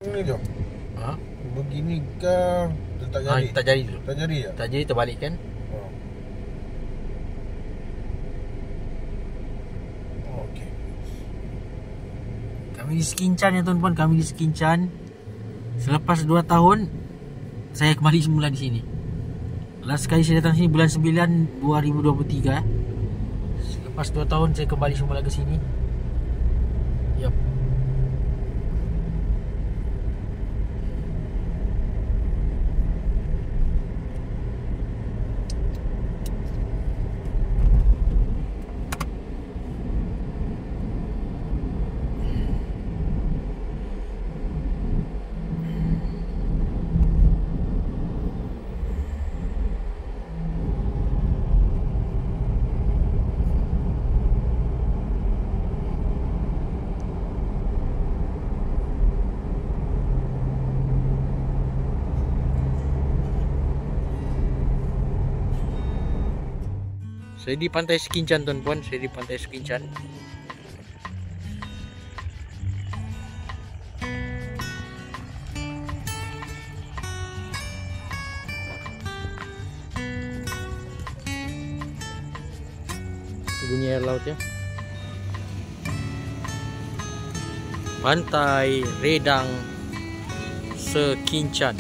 Ini je. Ha? Begini ke tak jadi? Tak jadi dulu. Tak jadi ya? Tak jadi terbalik kan? Oh. Oh, okey. Kami di Sekinchan ya tuan-tuan, kami di Sekinchan. Selepas 2 tahun saya kembali semula di sini. Last kali saya datang sini bulan 9 2023. Selepas 2 tahun saya kembali semula ke sini. Yap. Saya di pantai Sekinchan tuan-tuan, saya di pantai Sekinchan. Bunyi air laut ya. Pantai Redang Sekinchan.